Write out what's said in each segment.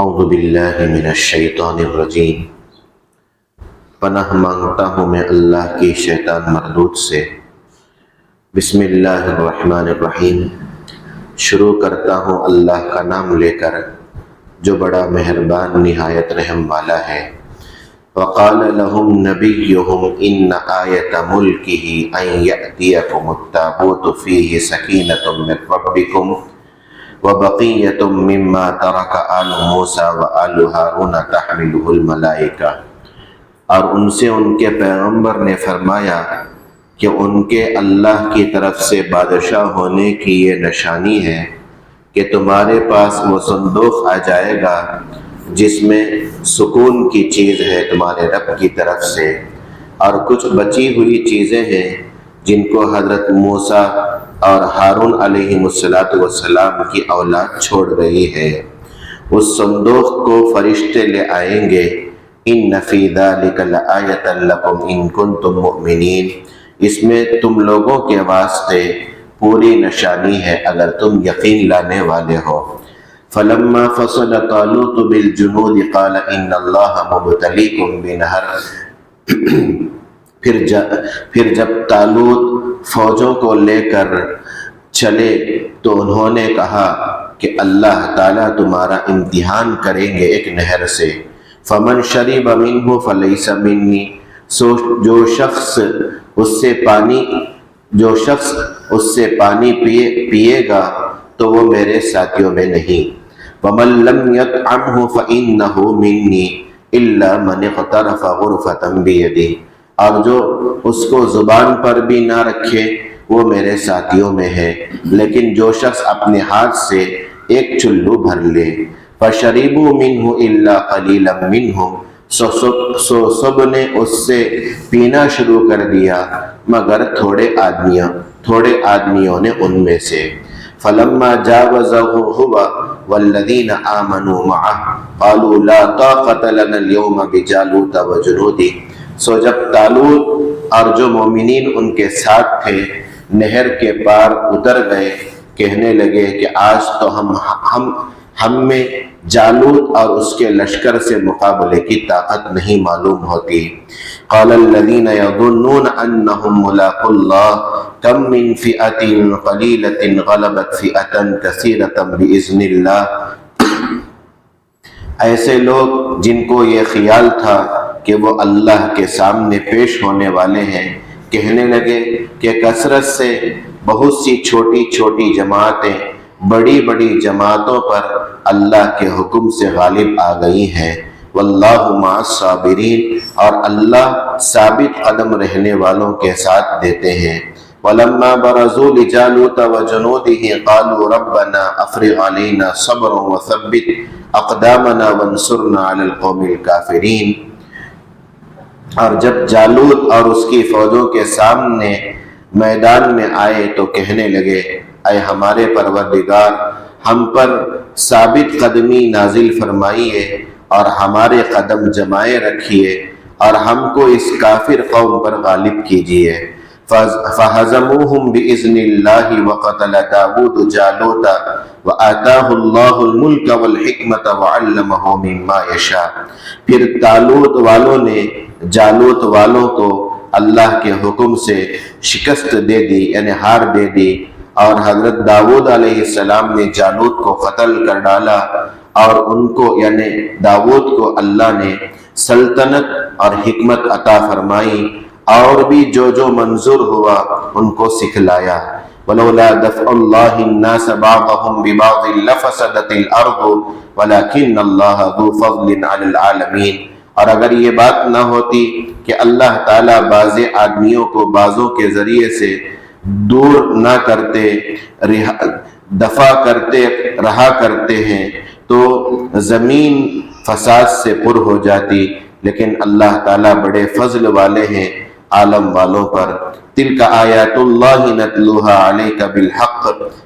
اعوذ باللہ من الشیطان الرجیم۔ پناہ مانگتا ہوں میں اللہ کی شیطان مردود سے۔ بسم اللہ الرحمن الرحیم۔ شروع کرتا ہوں اللہ کا نام لے کر جو بڑا مہربان نہایت رحم والا ہے۔ وقال لهم نبيهم إن آية ملكه أن يأتيكم التابوت فيه سكينة من ربكم وبقية مما ترك آل موسى وآل هارون تحمله الملائكة۔ اور ان سے ان کے پیغمبر نے فرمایا کہ ان کے اللہ کی طرف سے بادشاہ ہونے کی یہ نشانی ہے کہ تمہارے پاس وہ صندوق آ جائے گا جس میں سکون کی چیز ہے تمہارے رب کی طرف سے، اور کچھ بچی ہوئی چیزیں ہیں جن کو حضرت موسیٰ اور ہارون علیہ السلام کی اولاد چھوڑ گئی ہے۔ اس صندوق کو فرشتے لے آئیں گے۔ ان فی ذلک لآیۃ لکم ان کنتم مؤمنین۔ اس میں تم لوگوں کے واسطے پوری نشانی ہے اگر تم یقین لانے والے ہو۔ فلما فصل طالوت بالجنود قال ان اللہ مبتلیکم بنہر۔ پھر جب طالوت فوجوں کو لے کر چلے تو انہوں نے کہا کہ اللہ تعالیٰ تمہارا امتحان کریں گے ایک نہر سے۔ فمن شرب منہ فلیس منی۔ جو شخص اس سے پانی پیے گا تو وہ میرے ساتھیوں میں نہیں۔ ومن لم يطعمه فإنه مني إلا من اقترف غرفة بيده۔ اور جو اس کو زبان پر بھی نہ رکھے وہ میرے ساتھیوں میں ہے، لیکن جو شخص اپنے ہاتھ سے ایک چلو بھر لے۔ فشربوا منه إلا قليلا منهم۔ سو سب نے اس سے پینا شروع کر دیا مگر تھوڑے آدمیوں نے ان میں سے۔ فلما جاوزه هو والذین آمنوا معه قالوا لا طاقة لنا اليوم بجالوت وجنوده۔ سو جب طالوت اور جو مومنین ان کے ساتھ تھے نہر کے پار اتر گئے، کہنے لگے کہ آج تو ہم میں جالوت اور اس کے لشکر سے مقابلے کی طاقت نہیں معلوم ہوتی۔ قال الذین یظنون انہم ملاقو اللہ کم من فئة قلیلة غلبت فئة کثیرة بإذن اللہ۔ ایسے لوگ جن کو یہ خیال تھا کہ وہ اللہ کے سامنے پیش ہونے والے ہیں، کہنے لگے کہ کثرت سے بہت سی چھوٹی چھوٹی جماعتیں بڑی بڑی جماعتوں پر اللہ کے حکم سے غالب آ گئی ہیں۔ واللہ مع الصابرین۔ اور اللہ ثابت قدم رہنے والوں کے ساتھ دیتے ہیں۔ وَلَمَّا بَرَزُوا لِجَالُوتَ وَجُنُودِهِ قَالُوا رَبَّنَا أَفْرِغْ عَلَيْنَا صَبْرًا وَثَبِّتْ أَقْدَامَنَا وَانصُرْنَا عَلَى الْقَوْمِ الْكَافِرِينَ۔ اور جب جالوت اور اس کی فوجوں کے سامنے میدان میں آئے تو کہنے لگے اے ہمارے پروردگار، ہم پر ثابت قدمی نازل فرمائیے اور ہمارے قدم جمائے رکھیے اور ہم کو اس کافر قوم پر غالب کیجیے۔ فَهَزَمُوهُمْ بِإِذْنِ اللَّهِ وَقَتَلَ دَاوُودُ جَالُوتَ وَآتَاهُ اللَّهُ الْمُلْكَ وَالْحِكْمَةَ وَعَلَّمَهُ مِمَّا يَشَاءُ۔ پھر طالوت والوں نے جالوت والوں کو اللہ کے حکم سے شکست دے دی، یعنی ہار دے دی، اور حضرت داؤد علیہ السلام نے جالوت کو قتل کر ڈالا، اور ان کو یعنی داؤد کو اللہ نے سلطنت اور حکمت عطا فرمائی، اور بھی جو منظور ہوا ان کو سکھلایا۔ وَلَوْلَا دَفْعُ اللَّهِ النَّاسَ بَعْضَهُمْ بِبَعْضٍ لَفَسَدَتِ الْأَرْضُ وَلَكِنَّ اللَّهَ ذُو فَضْلٍ عَلَى الْعَالَمِينَ۔ اور اگر یہ بات نہ ہوتی کہ اللہ تعالیٰ بعض آدمیوں کو بعضوں کے ذریعے سے دور نہ کرتے، دفع کرتے رہا کرتے ہیں تو زمین فساد سے پر ہو جاتی، لیکن اللہ تعالیٰ بڑے فضل والے ہیں عالم والوں پر۔ تِلْكَ آیاتُ اللَّهِ نَتْلُوهَا عَلَيْكَ بِالْحَقِّ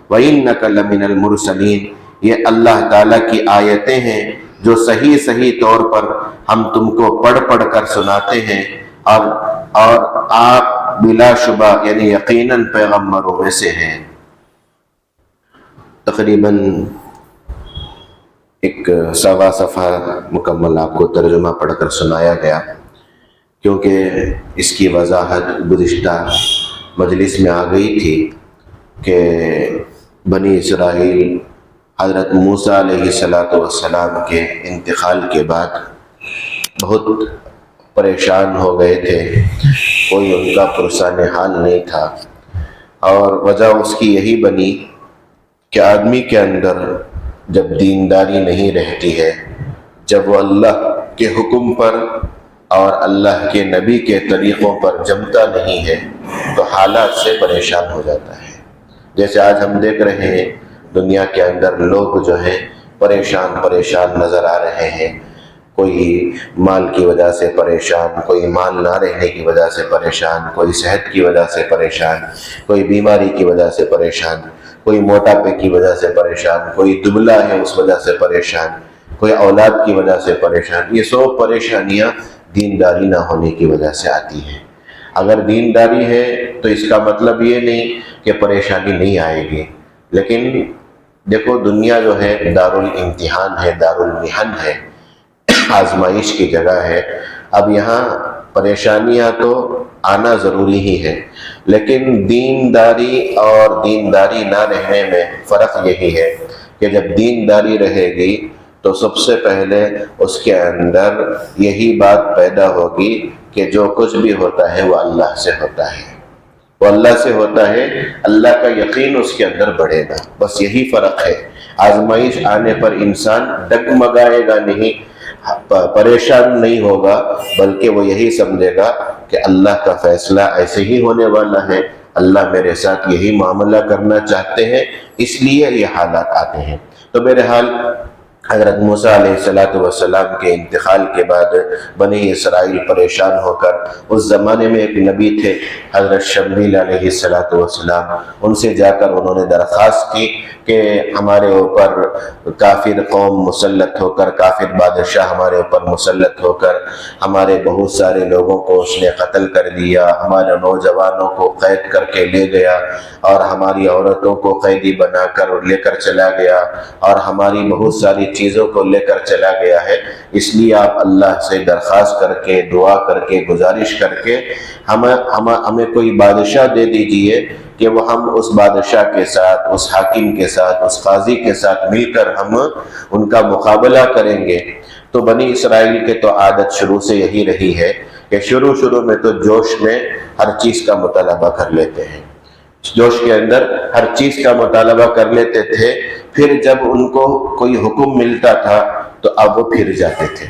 وَإِنَّكَ لَمِنَ الْمُرْسَلِينَ۔ یہ اللہ تعالیٰ کی آیتیں ہیں جو صحیح طور پر ہم تم کو پڑھ کر سناتے ہیں، اور آپ بلا شبہ یعنی یقیناً پیغمبروں میں سے ہیں۔ تقریباً ایک سوا صفحہ مکمل آپ کو ترجمہ پڑھ کر سنایا گیا، کیونکہ اس کی وضاحت گزشتہ مجلس میں آ گئی تھی کہ بنی اسرائیل حضرت موسیٰ علیہ السلام کے انتقال کے بعد بہت پریشان ہو گئے تھے، کوئی ان کا پرسان حال نہیں تھا، اور وجہ اس کی یہی بنی کہ آدمی کے اندر جب دینداری نہیں رہتی ہے، جب وہ اللہ کے حکم پر اور اللہ کے نبی کے طریقوں پر جمتا نہیں ہے تو حالات سے پریشان ہو جاتا ہے۔ جیسے آج ہم دیکھ رہے ہیں دنیا کے اندر لوگ جو ہیں پریشان نظر آ رہے ہیں، کوئی مال کی وجہ سے پریشان، کوئی مال نہ رہنے کی وجہ سے پریشان، کوئی صحت کی وجہ سے پریشان، کوئی بیماری کی وجہ سے پریشان، کوئی موٹاپے کی وجہ سے پریشان، کوئی دبلا ہے اس وجہ سے پریشان، کوئی اولاد کی وجہ سے پریشان۔ یہ سب پریشانیاں دینداری نہ ہونے کی وجہ سے آتی ہیں۔ اگر دینداری ہے تو اس کا مطلب یہ نہیں کہ پریشانی نہیں آئے گی، لیکن دیکھو دنیا جو ہے دارالامتحان ہے، دارالمحن ہے، آزمائش کی جگہ ہے۔ اب یہاں پریشانیاں تو آنا ضروری ہی ہے، لیکن دینداری اور دینداری نہ رہنے میں فرق یہی ہے کہ جب دینداری رہے گی تو سب سے پہلے اس کے اندر یہی بات پیدا ہوگی کہ جو کچھ بھی ہوتا ہے وہ اللہ سے ہوتا ہے، وہ اللہ سے ہوتا ہے، اللہ کا یقین اس کے اندر بڑھے گا، بس یہی فرق ہے۔ آزمائش آنے پر انسان ڈگمگائے گا نہیں، پریشان نہیں ہوگا، بلکہ وہ یہی سمجھے گا کہ اللہ کا فیصلہ ایسے ہی ہونے والا ہے، اللہ میرے ساتھ یہی معاملہ کرنا چاہتے ہیں، اس لیے یہ حالات آتے ہیں۔ تو بہرحال حضرت موسیٰ علیہ السلام کے انتقال کے بعد بنی اسرائیل پریشان ہو کر، اس زمانے میں ایک نبی تھے حضرت شمویل علیہ السلام، ان سے جا کر انہوں نے درخواست کی کہ ہمارے اوپر کافر قوم مسلط ہو کر، کافر بادشاہ ہمارے اوپر مسلط ہو کر ہمارے بہت سارے لوگوں کو اس نے قتل کر دیا، ہمارے نوجوانوں کو قید کر کے لے گیا، اور ہماری عورتوں کو قیدی بنا کر لے کر چلا گیا، اور ہماری بہت ساری چیزوں کو لے کر چلا گیا ہے، اس لیے آپ اللہ سے درخواست کر کے، دعا کر کے، گزارش کر کے ہمیں کوئی بادشاہ دے دیجئے کہ وہ ہم اس بادشاہ کے ساتھ، اس حاکم کے ساتھ، اس قاضی کے ساتھ مل کر ہم ان کا مقابلہ کریں گے۔ تو بنی اسرائیل کے تو عادت شروع سے یہی رہی ہے کہ شروع میں تو جوش میں ہر چیز کا مطالبہ کر لیتے ہیں، جوش کے اندر ہر چیز کا مطالبہ کر لیتے تھے، پھر جب ان کو کوئی حکم ملتا تھا تو اب وہ پھر جاتے تھے۔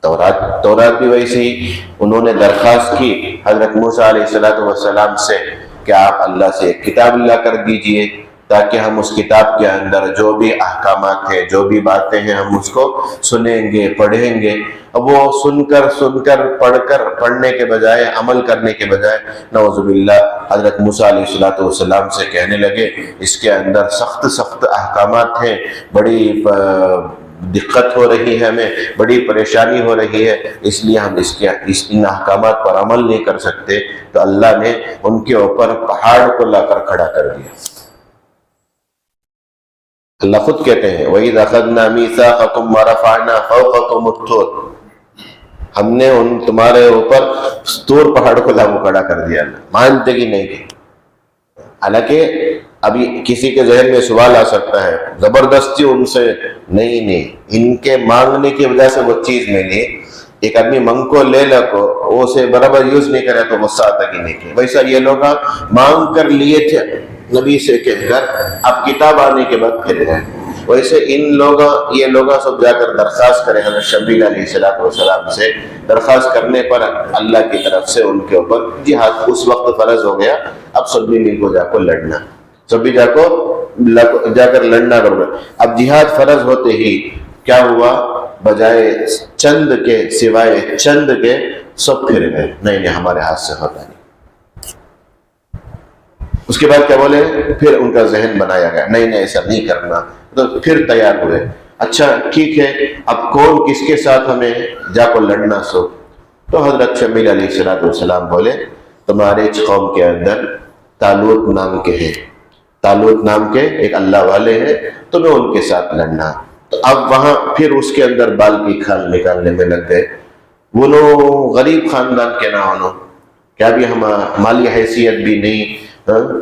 تورات بھی ویسے ہی انہوں نے درخواست کی حضرت موسیٰ علیہ السلام سے کہ آپ اللہ سے ایک کتاب لا کر دیجئے تاکہ ہم اس کتاب کے اندر جو بھی احکامات ہیں، جو بھی باتیں ہیں، ہم اس کو سنیں گے، پڑھیں گے۔ اب وہ سن کر پڑھنے کے بجائے، عمل کرنے کے بجائے، نعوذ باللہ حضرت موسیٰ علیہ السلام سے کہنے لگے اس کے اندر سخت احکامات ہیں، بڑی دقت ہو رہی ہے، ہمیں بڑی پریشانی ہو رہی ہے، اس لیے ہم ان احکامات پر عمل نہیں کر سکتے۔ تو اللہ نے ان کے اوپر پہاڑ کو لا کر کھڑا کر دیا۔ اللہ خود کہتے ہیں وَإِذْ أَخَذْنَا مِيثَاقَكُمْ وَرَفَعْنَا فَوْقَكُمُ الطُّورَ، ہم نے تمہارے اوپر طور پہاڑ کو لاگو کھڑا کر دیا، مانتے کہ نہیں کہ؟ حالانکہ ابھی کسی کے ذہن میں سوال آ سکتا ہے، زبردستی ان سے نہیں، ان کے مانگنے کی وجہ سے وہ چیز ملی۔ ایک آدمی منگ کو لے کو وہ اسے برابر یوز نہیں کرے تو غصہ آتا کہ نہیں کہ؟ ویسا یہ لوگ مانگ کر لیے تھے نبی سے کہہ کر، اب کتاب آنے کے بعد پھر گئے۔ ویسے یہ لوگ سب جا کر درخواست کرے حضرت شمویل علیہ السلام سے، درخواست کرنے پر اللہ کی طرف سے ان کے اوپر جہاد اس وقت فرض ہو گیا۔ اب سب بھی مل کو جا کر لڑنا، سب بھی جا کر لڑنا کرو۔ اب جہاد فرض ہوتے ہی کیا ہوا، بجائے چند کے، سوائے چند کے سب پھر گئے، نہیں ہمارے ہاتھ سے ہوتا نہیں۔ اس کے بعد کیا بولے، پھر ان کا ذہن بنایا گیا نہیں ایسا نہیں کرنا، تو پھر تیار ہوئے۔ اچھا ٹھیک ہے، اب کون کس کے ساتھ ہمیں جا کو لڑنا سو؟ تو حضرت شمویل علیہ السلام بولے تمہارے قوم کے اندر طالوت نام کے ایک اللہ والے ہیں، تمہیں ان کے ساتھ لڑنا۔ تو اب وہاں پھر اس کے اندر بال کی کھال نکالنے میں لگ گئے. وہ لوگ غریب خاندان کے نہ ہونو، کیا بھی ہم مالی حیثیت بھی نہیں،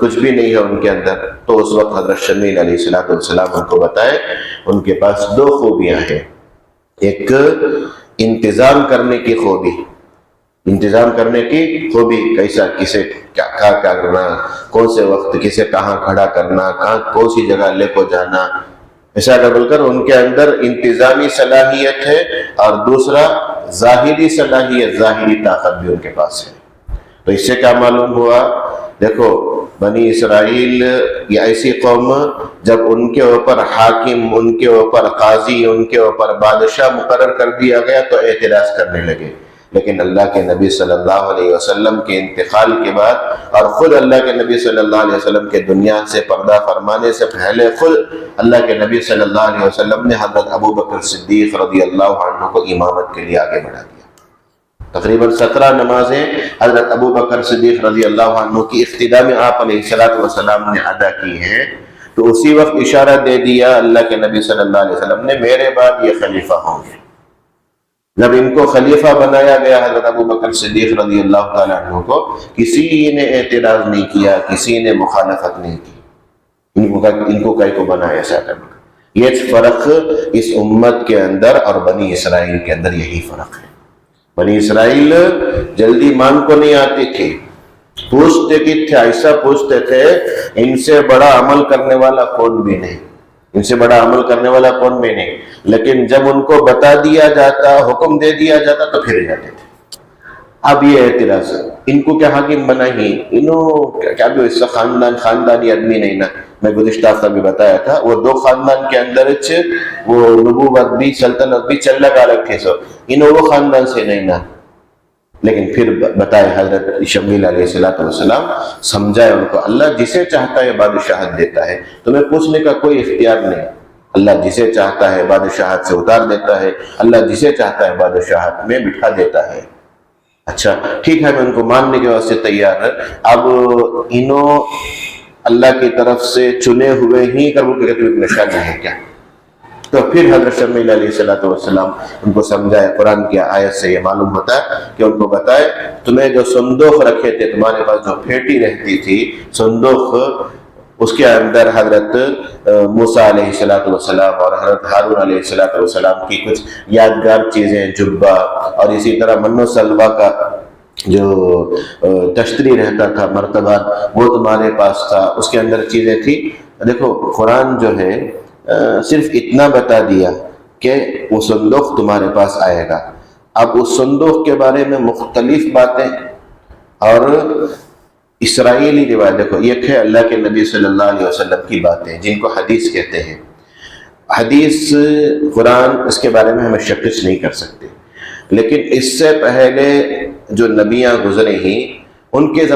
کچھ بھی نہیں ہے ان کے اندر. تو اس وقت حضرت شمیل علیہ السلام ان کو بتائے ان کے پاس دو خوبیاں ہیں. ایک انتظام کرنے کی خوبی، انتظام کرنے کی خوبی، کیسا کسے کیا کرنا، کون سے وقت کسے کہاں کھڑا کرنا، کون سی جگہ لے کو جانا، ایسا کر بول کر ان کے اندر انتظامی صلاحیت ہے. اور دوسرا ظاہری صلاحیت، ظاہری طاقت بھی ان کے پاس ہے. تو اس سے کیا معلوم ہوا؟ دیکھو بنی اسرائیل یہ ایسی قوم، جب ان کے اوپر حاکم، ان کے اوپر قاضی، ان کے اوپر بادشاہ مقرر کر دیا گیا تو اعتراض کرنے لگے. لیکن اللہ کے نبی صلی اللہ علیہ وسلم کے انتقال کے بعد اور خود اللہ کے نبی صلی اللہ علیہ وسلم کے دنیا سے پردہ فرمانے سے پہلے خود اللہ کے نبی صلی اللہ علیہ وسلم نے حضرت ابو بکر صدیق رضی اللہ عنہ کو امامت کے لیے آگے بڑھا دیا. تقریباً 17 نمازیں حضرت ابو بکر صدیق رضی اللہ عنہ کی اقتداء میں آپ علیہ السلام نے ادا کی ہیں. تو اسی وقت اشارہ دے دیا اللہ کے نبی صلی اللہ علیہ وسلم نے میرے بعد یہ خلیفہ ہوں گے. جب ان کو خلیفہ بنایا گیا حضرت ابو بکر صدیق رضی اللہ تعالیٰ عنہ کو، کسی نے اعتراض نہیں کیا، کسی نے مخالفت نہیں کی. ان کو کئی کو بنایا ایسا کرنا. یہ فرق اس امت کے اندر اور بنی اسرائیل کے اندر یہی فرق ہے. بنی اسرائیل جلدی مان کو نہیں آتی تھی، پوچھتے کی تھے، ایسا پوچھتے تھے ان سے بڑا عمل کرنے والا کون بھی نہیں، ان سے بڑا عمل کرنے والا کون بھی نہیں. لیکن جب ان کو بتا دیا جاتا، حکم دے دیا جاتا تو پھر جاتے تھے. اب یہ اعتراض ہے ان کو کیا حاکم بنا ہی، انہوں کیا بھی اس کا خاندانی آدمی نہیں نا. میں گزشتہ ہفتہ بھی بتایا تھا وہ دو خاندان کے اندر وہ نبوت بھی سلطنت بھی چل لگا رکھے سو، انہوں وہ خاندان سے نہیں نا. لیکن پھر بتائے حضرت شمیل علیہ السلام سمجھائے ان کو اللہ جسے چاہتا ہے بادشاہت دیتا ہے، تمہیں پوچھنے کا کوئی اختیار نہیں. اللہ جسے چاہتا ہے بادشاہت سے اتار دیتا ہے، اللہ جسے چاہتا ہے بادشاہت میں بٹھا دیتا ہے. اچھا ٹھیک ہے، میں ان کو ماننے کے واسطے تیار ہے. اب انہوں اللہ کی طرف سے چنے ہوئے ہی کر وہ کہتے ہیں نشانی ہے کیا. تو پھر حضرت شمیل علیہ السلام ان کو سمجھائے. قرآن کی آیت سے یہ معلوم ہوتا ہے کہ ان کو بتائے تمہیں جو صندوق رکھے تھے، تمہارے پاس جو پھیٹی رہتی تھی صندوق، اس کے اندر حضرت موسیٰ علیہ السلام اور حضرت ہارون علیہ السلام کی کچھ یادگار چیزیں، جبہ اور اسی طرح من و سلوہ کا جو تشتری رہتا تھا مرتبہ، وہ تمہارے پاس تھا. اس کے اندر چیزیں تھی. دیکھو قرآن جو ہے صرف اتنا بتا دیا کہ وہ صندوق تمہارے پاس آئے گا. اب اس صندوق کے بارے میں مختلف باتیں اور اسرائیلی روایت، دیکھو ایک ہے اللہ کے نبی صلی اللہ علیہ وسلم کی باتیں جن کو حدیث کہتے ہیں. حدیث قرآن اس کے بارے میں ہمیں شکش نہیں کر سکتے. لیکن اس سے پہلے جو نبیاں گزرے ہیں ان کے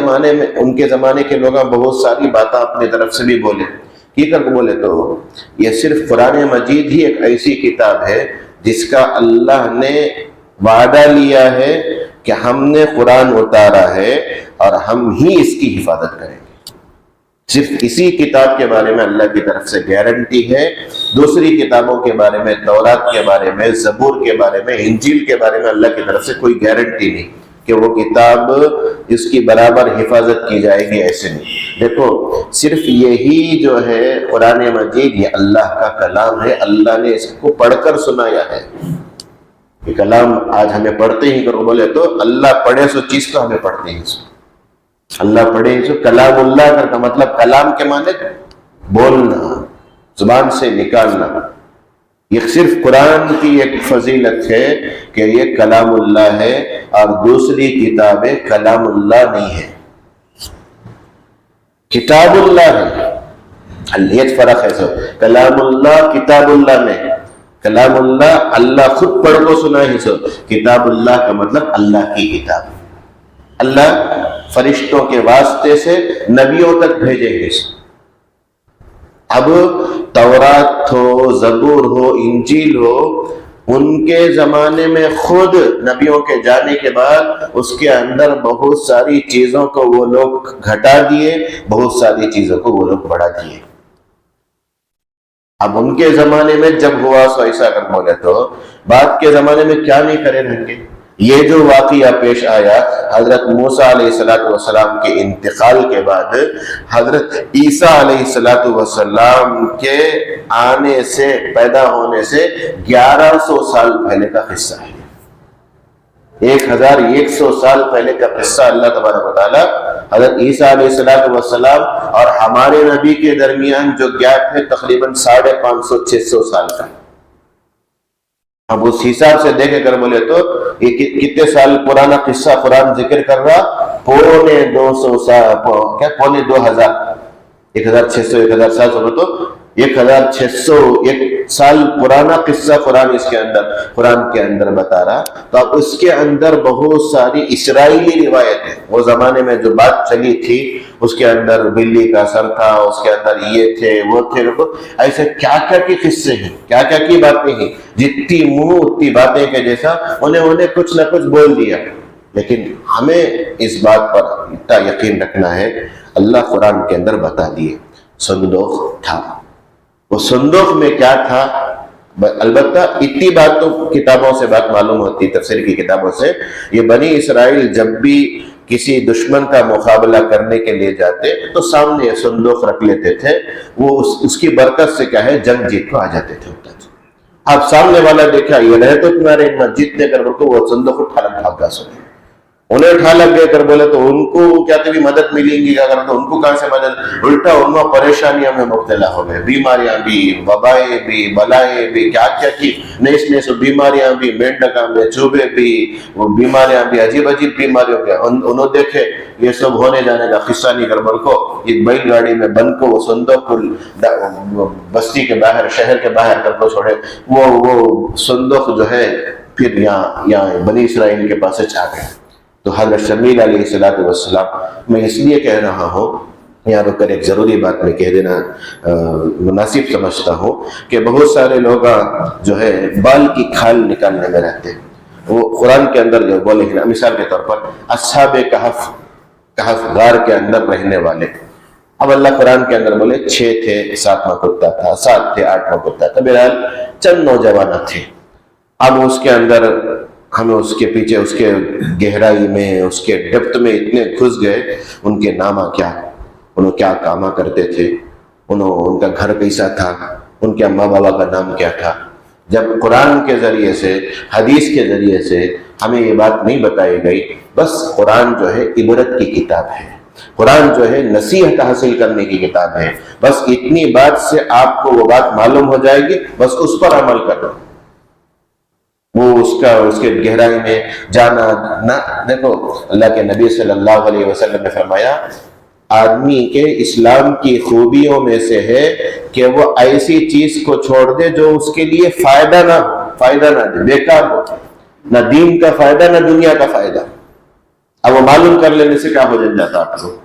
زمانے کے لوگ بہت ساری باتیں اپنی طرف سے بھی بولے. کی کر بولے تو یہ صرف قرآن مجید ہی ایک ایسی کتاب ہے جس کا اللہ نے وعدہ لیا ہے کہ ہم نے قرآن اتارا ہے اور ہم ہی اس کی حفاظت کریں گے. صرف اسی کتاب کے بارے میں اللہ کی طرف سے گارنٹی ہے. دوسری کتابوں کے بارے میں، تورات کے بارے میں، زبور کے بارے میں، انجیل کے بارے میں اللہ کی طرف سے کوئی گارنٹی نہیں کہ وہ کتاب اس کی برابر حفاظت کی جائے گی، ایسے نہیں. دیکھو صرف یہی جو ہے قرآن مجید یہ اللہ کا کلام ہے. اللہ نے اس کو پڑھ کر سنایا ہے. یہ کلام آج ہمیں پڑھتے ہی کرو بولے تو اللہ پڑھے سو چیز کو ہمیں پڑھتے ہی سو. اللہ پڑھے سو کلام اللہ کا مطلب کلام کے معنی بولنا، زبان سے نکالنا. یہ صرف قرآن کی ایک فضیلت ہے کہ یہ کلام اللہ ہے اور دوسری کتابیں کلام اللہ نہیں ہے، کتاب اللہ ہے. یہ فرق ہے. سو کلام اللہ کتاب اللہ میں، کلام اللہ اللہ خود پڑھ کو سنا ہی. سو کتاب اللہ کا مطلب اللہ کی کتاب، اللہ فرشتوں کے واسطے سے نبیوں تک بھیجے گے. اب تورات ہو، زبور ہو، انجیل ہو، ان کے زمانے میں خود نبیوں کے جانے کے بعد اس کے اندر بہت ساری چیزوں کو وہ لوگ گھٹا دیے، بہت ساری چیزوں کو وہ لوگ بڑھا دیے. اب ان کے زمانے میں جب ہوا سو ایسا اگر بولے تو بعد کے زمانے میں کیا نہیں کرے رہیں گے. یہ جو واقعہ پیش آیا حضرت موسیٰ علیہ السلام کے انتقال کے بعد حضرت عیسیٰ علیہ السلام کے آنے سے پیدا ہونے سے 1100 سال پہلے کا قصہ ہے. 1100 سال پہلے کا قصہ اللہ تبارک و تعالیٰ حضرت عیسیٰ علیہ السلام اور ہمارے نبی کے درمیان جو گیپ ہے تقریباً 550-600 سال کا. اب اس حساب سے دیکھ کر بولے تو یہ کتنے سال پرانا قصہ قرآن ذکر کر رہا؟ پونے 200 سال، کیا پونے 2000، 1600 1700 تو 1601 سال پرانا قصہ قرآن کے اندر بتا رہا. تو اب اس کے اندر بہت ساری اسرائیلی روایتیں، وہ زمانے میں جو بات چلی تھی اس کے اندر بلی کا سر تھا، اس کے اندر یہ تھے وہ تھے، ایسے کیا کیا کی قصے ہیں، کیا کیا کی باتیں ہیں، جتنی منہ اتنی باتیں کے جیسا انہیں کچھ نہ کچھ بول دیا. لیکن ہمیں اس بات پر اتنا یقین رکھنا ہے، اللہ قرآن کے اندر بتا دیے صندوق تھا. وہ صندوق میں کیا تھا؟ البتہ اتنی بات تو کتابوں سے بات معلوم ہوتی، تفسیر کی کتابوں سے. یہ بنی اسرائیل جب بھی کسی دشمن کا مقابلہ کرنے کے لیے جاتے تو سامنے یہ صندوق رکھ لیتے تھے. وہ اس کی برکت سے کیا ہے جنگ جیت کو آ جاتے تھے. اب سامنے والا دیکھا یہ رہے تو تمہارے جیتنے کر کو وہ صندوق اٹھا لگ بھاگا سنے، انہیں اٹھا لگ گئے کر بولے تو ان کو کیا تھی مدد ملیں گی، اگر تو ان کو کہاں سے مدد، الٹا ان میں پریشانیاں میں مبتلا ہو گئے، بیماریاں بھی، وبائیں بھی، بلائیں بھی، کیا کیا کی نیس بیماریاں بھی، مینڈکاں میں چوبے بھی، وہ بیماریاں بھی، عجیب عجیب بیماریوں کے انہوں دیکھے. یہ سب ہونے جانے کا قصہ نہیں کر بول کو ایک بیل گاڑی میں بند کو وہ صندوق بستی کے باہر، شہر کے باہر کر کو چھوڑے. وہ صندوق جو ہے پھر یہاں بنی اسرائیل کے پاس آ گئے. تو حضرت شمیل علیہ السلام، میں اس لیے کہہ رہا ہوں یہاں رک کر ایک ضروری بات میں کہہ دینا مناسب سمجھتا ہوں کہ بہت سارے لوگ جو ہے بال کی کھال نکالنے میں رہتے ہیں. وہ قرآن کے اندر جو بولے ہیں مثال کے طور پر اصحاب کہف غار کے اندر رہنے والے. اب اللہ قرآن کے اندر بولے 6 تھے، 7واں کتا تھا، 7 تھے، 8واں کتا تھا، بہرحال چند نوجوان تھے. اب اس کے اندر ہمیں اس کے پیچھے اس کے گہرائی میں اس کے ڈیپتھ میں اتنے گھس گئے. ان کے نامہ کیا، انہوں کیا کاما کرتے تھے، ان کا گھر کیسا تھا، ان کے اماں بابا کا نام کیا تھا. جب قرآن کے ذریعے سے، حدیث کے ذریعے سے ہمیں یہ بات نہیں بتائی گئی. بس قرآن جو ہے عبرت کی کتاب ہے، قرآن جو ہے نصیحت حاصل کرنے کی کتاب ہے. بس اتنی بات سے آپ کو وہ بات معلوم ہو جائے گی، بس اس پر عمل کرو. وہ اس کے گہرائی میں جانا نہ. دیکھو اللہ کے نبی صلی اللہ علیہ وسلم نے فرمایا آدمی کے اسلام کی خوبیوں میں سے ہے کہ وہ ایسی چیز کو چھوڑ دے جو اس کے لیے فائدہ نہ دے، بیکار ہو، نہ دین کا فائدہ نہ دنیا کا فائدہ. اب وہ معلوم کر لینے سے کیا ہو جاتا آپ کو.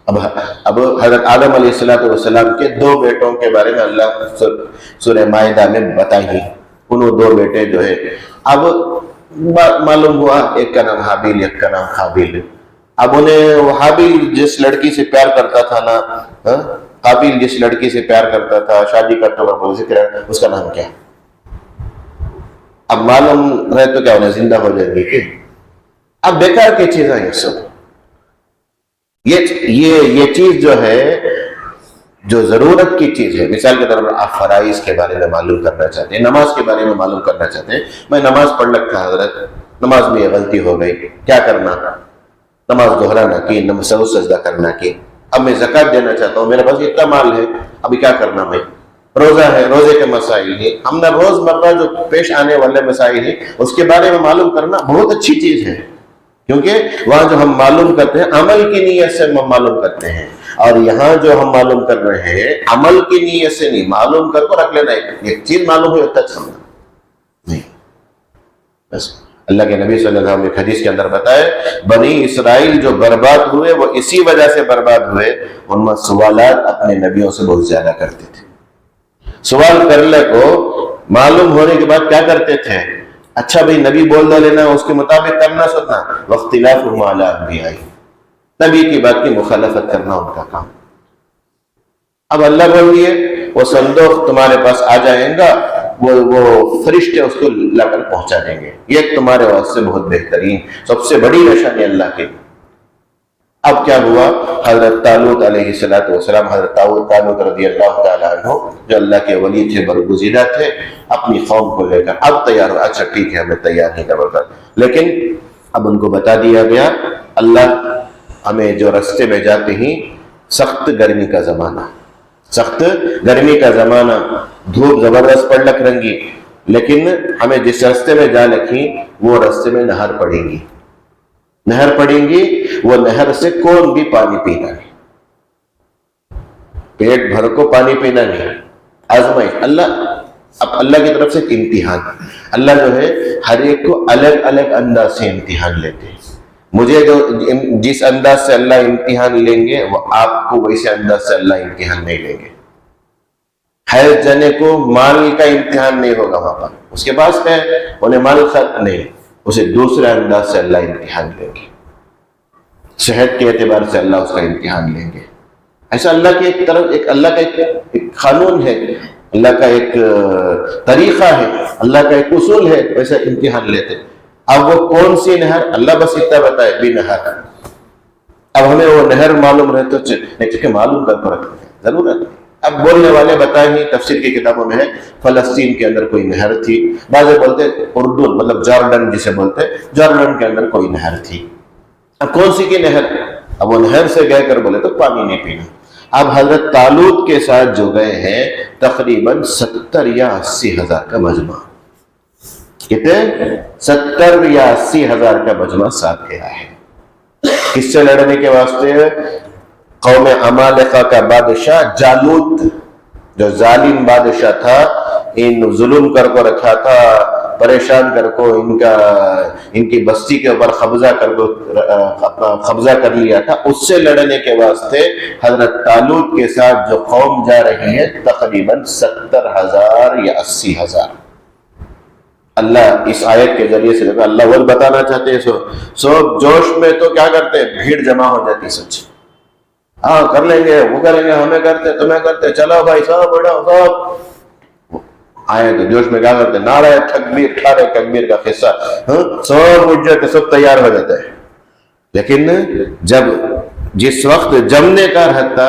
اب حضرت آدم علیہ السلام کے 2 بیٹوں کے بارے میں اللہ سورہ مائدہ میں بتائی. انہوں 2 بیٹے جو ہے اب معلوم ہوا ایک کا نام حابیل، ایک کا نام قابیل. اب انہیں وہ حابیل جس لڑکی سے پیار کرتا تھا نا، قابیل جس لڑکی سے پیار کرتا تھا، شادی کرتا ہوا ذکر ہے اس کا نام کیا. اب معلوم رہے تو کیا انہیں زندہ ہو جائے گی کہ اب بیکار کی چیزیں یہ سب. یہ چیز جو ہے جو ضرورت کی چیز ہے. مثال کے طور پر آپ فرائض کے بارے میں معلوم کرنا چاہتے ہیں، نماز کے بارے میں معلوم کرنا چاہتے ہیں. میں نماز پڑھ لگتا حضرت، نماز میں یہ غلطی ہو گئی، کیا کرنا؟ نماز دوہرانا کی، سجدہ سجدہ کرنا کی. اب میں زکوٰۃ دینا چاہتا ہوں، میرے پاس اتنا مال ہے، ابھی کیا کرنا؟ میں روزہ ہے، روزے کے مسائل ہیں، ہم نے روز مرہ جو پیش آنے والے مسائل ہیں اس کے بارے میں معلوم کرنا بہت اچھی چیز ہے. کیونکہ وہاں جو ہم معلوم کرتے ہیں عمل کی نیت سے ہم معلوم کرتے ہیں، اور یہاں جو ہم معلوم کر رہے ہیں عمل کی نیت سے نہیں. معلوم کر کو رکھ لینا، ایک چیز معلوم ہوئی تک سمجھنا نہیں. بس اللہ کے نبی صلی اللہ علیہ وسلم نے حدیث کے اندر بتایا بنی اسرائیل جو برباد ہوئے وہ اسی وجہ سے برباد ہوئے، ان میں سوالات اپنے نبیوں سے بہت زیادہ کرتے تھے. سوال کرنے کو معلوم ہونے کے بعد کیا کرتے تھے؟ اچھا بھئی نبی بول دو لینا، اس کے مطابق کرنا سننا. واختلافہم علی انبیاء، نبی کی بات کی مخالفت کرنا ان کا کام. اب اللہ بول دیے وہ صندوق تمہارے پاس آ جائے گا، وہ فرشتے اس کو لا کر پہنچا دیں گے. یہ تمہارے واسطے بہت بہترین سب سے بڑی نشانی اللہ کی. اب کیا ہوا؟ حضرت طالوت علیہ السلام، حضرت طالوت رضی اللہ تعالیٰ عنہ جو اللہ کے ولی تھے، برگزیدہ تھے، اپنی قوم کو لے کر اب تیار ہو. اچھا ٹھیک ہے، ہمیں تیار نہیں کرتا، لیکن اب ان کو بتا دیا گیا اللہ ہمیں جو رستے میں جاتے ہیں، سخت گرمی کا زمانہ، سخت گرمی کا زمانہ، دھوپ زبردست پڑ لگ رنگی، لیکن ہمیں جس رستے میں جا لکھی وہ رستے میں نہر پڑیں گی، نہر پڑیں گی، وہ نہر سے کون بھی پانی پینا نہیں، پیٹ بھر کو پانی پینا نہیں. آزمائش اب اللہ کی طرف سے ایک امتحان. اللہ جو ہے ہر ایک کو الگ الگ انداز سے امتحان لیتے ہیں. مجھے جو جس انداز سے اللہ امتحان لیں گے وہ آپ کو ویسے انداز سے اللہ امتحان نہیں لیں گے. حیض جانے کو مال کا امتحان نہیں ہوگا وہاں پر، اس کے پاس ہے انہیں مال خرچ نہیں، اسے دوسرے انداز سے اللہ امتحان لیں گے. صحت کے اعتبار سے اللہ اس کا امتحان لیں گے. ایسا اللہ کی ایک طرف اللہ کا ایک قانون ہے، اللہ کا ایک طریقہ ہے، اللہ کا ایک اصول ہے، ویسا امتحان لیتے. اب وہ کون سی نہر؟ اللہ بس اتنا بتائے بھی نہر. اب ہمیں وہ نہر معلوم رہے تو چونکہ معلوم کر کو رکھتے ہیں ضرورت. اب بولنے والے بتائیں گے، تفسیر کی کتابوں میں ہے فلسطین کے اندر کوئی نہر تھی، بعض بولتے اردن مطلب جارڈن جسے بولتے، جارڈن کے اندر کوئی نہر تھی. اب کون سی کی نہر؟ اب وہ نہر سے گئے کر بولے تو پانی نہیں پینا. اب حضرت طالوت کے ساتھ جو گئے ہیں تقریباً 70 یا 80 ہزار کا مجمع. کتنے؟ 70 یا 80 ہزار کا مجمع ساتھ گیا ہے. کس سے لڑنے کے واسطے؟ قوم عمالقہ کا بادشاہ جالوت، جو ظالم بادشاہ تھا، ان ظلم کر کو رکھا تھا، پریشان کر کو ان کی بستی کے اوپر قبضہ کر لیا تھا. اس سے لڑنے کے واسطے حضرت طالوت کے ساتھ جو قوم جا رہی ہے تقریباً 70,000 یا 80,000. اللہ اس آیت کے ذریعے سے دیکھو، اللہ وہ بتانا چاہتے ہیں سو جوش میں تو کیا کرتے، بھیڑ جمع ہو جاتی. سچ ہاں کر لیں گے، وہ کریں گے، ہمیں کرتے تمہیں کرتے، چلو بھائی صاحب بڑا صاحب آئے تو جوش میں کیا کرتے، نعرہ تکبیر، نعرہ تکبیر کا قصہ، سب اٹھ جاتے، سب تیار ہو جاتے ہیں. لیکن جب جس وقت جمنے کا رہتا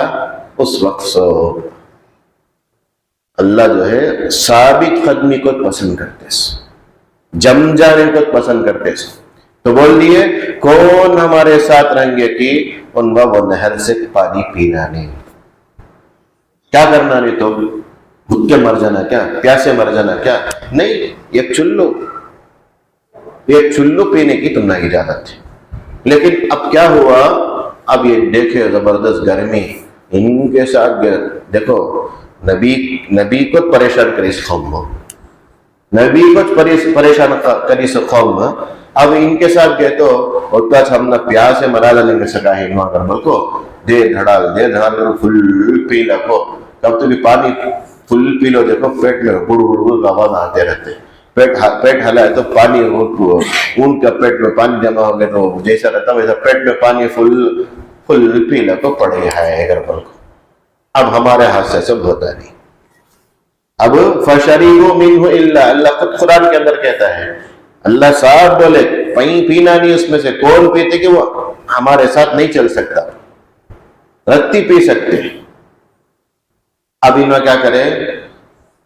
اس وقت سو اللہ جو ہے ثابت قدمی کو پسند کرتے، جم جانے کو پسند کرتے. تو بول دیے کون ہمارے ساتھ رہیں گے کہ ان کا وہ نہر سے پانی پینا نہیں. کیا کرنا نہیں تو بھوک کے مر جانا کیا، پیاسے مر جانا کیا؟ نہیں، ایک چلو پینے کی تم نے اجازت تھی. لیکن اب کیا ہوا؟ اب یہ دیکھے زبردست گرمی ان کے ساتھ. دیکھو نبی کو پریشان کری اس قوم کو، نبی کو پریشان کری اس قوم. اب ان کے ساتھ گئے تو ہم نہ پیاسے مرا لیں گے سکا ہے وہاں کر کو دے دھڑال فل پی لکھو. کب تو بھی پانی فل پی لو، دیکھو پیٹ میں گڑ گڑ گڑ آواز آتے رہتے، پیٹ ہلائے تو پانی ان کا پیٹ میں پانی جمع ہو گیا تو جیسا رہتا ویسا پیٹ میں پانی فل پی لو پڑے ہے گھر پر کو. اب ہمارے ہاتھ سے سب ہوتا نہیں. اب فشریبوا منہ الا، اللہ خود قرآن کے اندر کہتا ہے، اللہ صاحب بولے پینا نہیں اس میں سے. کون پیتے کہ وہ ہمارے ساتھ نہیں چل سکتا، رتی پی سکتے. اب انہوں کیا کرے،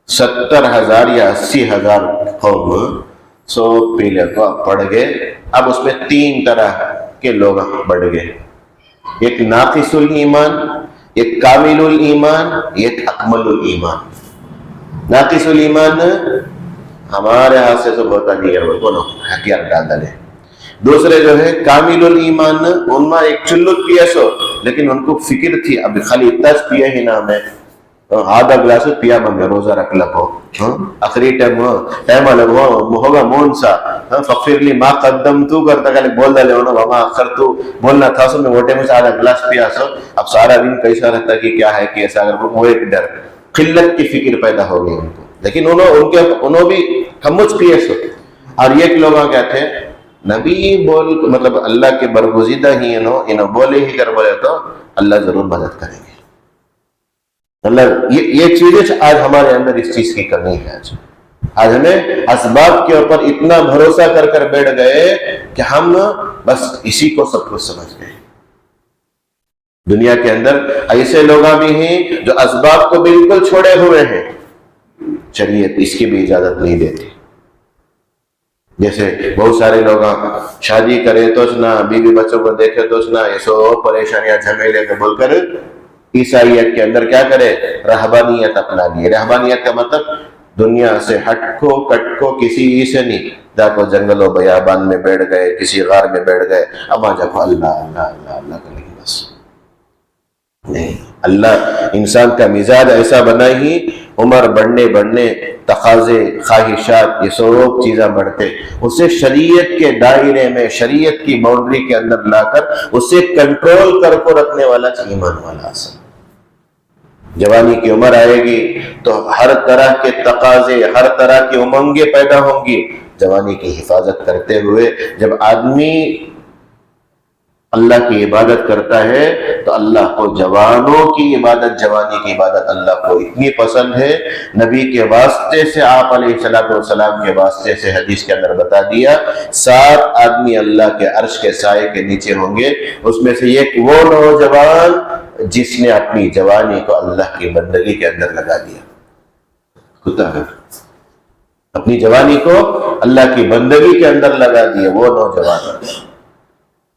70,000 یا 80,000 قوم سو پیلے کو پڑ گئے. اب اس میں 3 طرح کے لوگ بڑھ گئے، ایک ناقص الایمان، ایک کامل الایمان، ایک اکمل الایمان. ناقص الایمان ہمارے ہاتھ سے سب ہوتا نہیں ہے، بولو ہتھیار ڈال ڈالے. دوسرے جو ہے کامل الایمان، ان میں ایک چلت پیا سو، لیکن ان کو فکر تھی اب خالی اتنا پیا ہی نہ ہمیں، آدھا گلاس پیا بنگے روزہ رکھ لگو آخری ٹائم الگ ہوگا مون سا فقیر لی ما قدم تو کرتا کہ بول ڈالے ہونا وما اخر تو بولنا تھا سو میں وہ ٹائم سے آدھا گلاس پیا سو. اب سارا دن کیسا رہتا کہ کیا ہے کیسا، اگر وہ ایک ڈر قلت کی فکر پیدا ہو گئی ان کو. لیکن انہوں بھی کمچ پیے سو. اور ایک لوگ کیا تھے، نبی بول مطلب اللہ کے برگزیدہ ہی انہوں بولے ہی کر بولے تو اللہ ضرور مدد کریں گے. مطلب یہ چیزیں آج ہمارے اندر اس چیز کی کمی ہے. آج ہمیں اسباب کے اوپر اتنا بھروسہ کر کر بیٹھ گئے کہ ہم بس اسی کو سب کچھ سمجھ گئے. دنیا کے اندر ایسے لوگ بھی ہیں جو اسباب کو بالکل چھوڑے ہوئے ہیں، شریعت اس کی بھی اجازت نہیں دیتی. جیسے بہت سارے لوگ شادی کرے تو نہ، بیوی بچوں کو دیکھے تو نہ، یہ سو پریشانیاں جھمیلے کو بول کر عیسائیت کے اندر کیا کرے، رہبانیت اپنا لیے. رہبانیت کا مطلب دنیا سے ہٹ کو کٹ کو کسی سے نہیں، جا کو جنگل و بیابان میں بیٹھ گئے، کسی غار میں بیٹھ گئے، اب آ جا کو اللہ اللہ اللہ اللہ کر لیں بس. نہیں، اللہ انسان کا مزاج ایسا بنا ہی، عمر بڑھنے بڑھنے تقاضے خواہشات یہ سب چیزیں بڑھتے، اسے شریعت کے دائرے میں، شریعت کی باؤنڈری کے اندر لا کر اسے کنٹرول کر کو رکھنے والا ایمان والا اصل. جوانی کی عمر آئے گی تو ہر طرح کے تقاضے، ہر طرح کی امنگیں پیدا ہوں گی. جوانی کی حفاظت کرتے ہوئے جب آدمی اللہ کی عبادت کرتا ہے تو اللہ کو جوانوں کی عبادت، جوانی کی عبادت اللہ کو اتنی پسند ہے. نبی کے واسطے سے، آپ علیہ السلام کے واسطے سے حدیث کے اندر بتا دیا 7 آدمی اللہ کے عرش کے سائے کے نیچے ہوں گے. اس میں سے ایک وہ نوجوان جس نے اپنی جوانی کو اللہ کی بندگی کے اندر لگا دیا. خدا ہے اپنی جوانی کو اللہ کی بندگی کے اندر لگا دیا وہ نوجوان.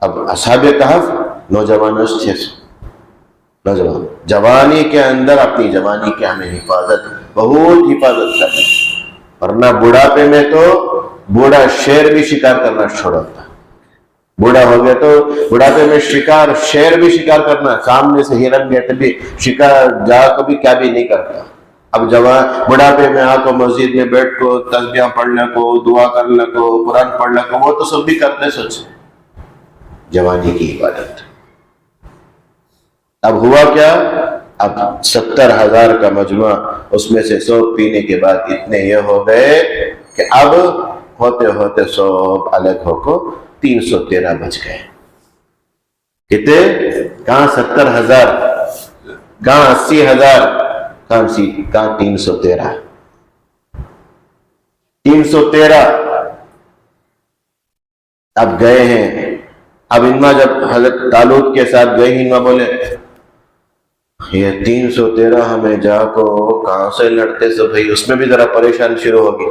اب اصحاب کہف نوجوان نوجوان جوانی کے اندر اپنی جوانی کے ہمیں حفاظت، بہت حفاظت کرنی، ورنہ بڑھاپے میں تو بوڑھا شیر بھی شکار کرنا چھوڑتا. بوڑھا ہو گیا تو بڑھاپے میں شیر بھی شکار کرنا، سامنے سے ہرن گئے بھی شکار جا کو بھی کیا بھی نہیں کرتا. اب جوان بڑھاپے میں آ کو مسجد میں بیٹھ کو تسبیح پڑھنے کو، دعا کرنے کو، قرآن پڑھنے کو، وہ تو سب بھی کرتے سوچے جوانی کی عبادت. اب ہوا کیا، اب 70,000 کا مجموعہ، اس میں سے 100 پینے کے بعد اتنے یہ ہو گئے کہ اب ہوتے ہوتے سب الگ ہو کو 313 بچ گئے. کتنے؟ کہاں 70,000، کہاں 80,000، کہاں 313. اب گئے ہیں. اب انما جب حضرت طالوت کے ساتھ گئے ہی، انما بولے یہ 313 ہمیں جا کو کہاں سے لڑتے سو بھائی. اس میں بھی ذرا پریشان شروع ہوگی،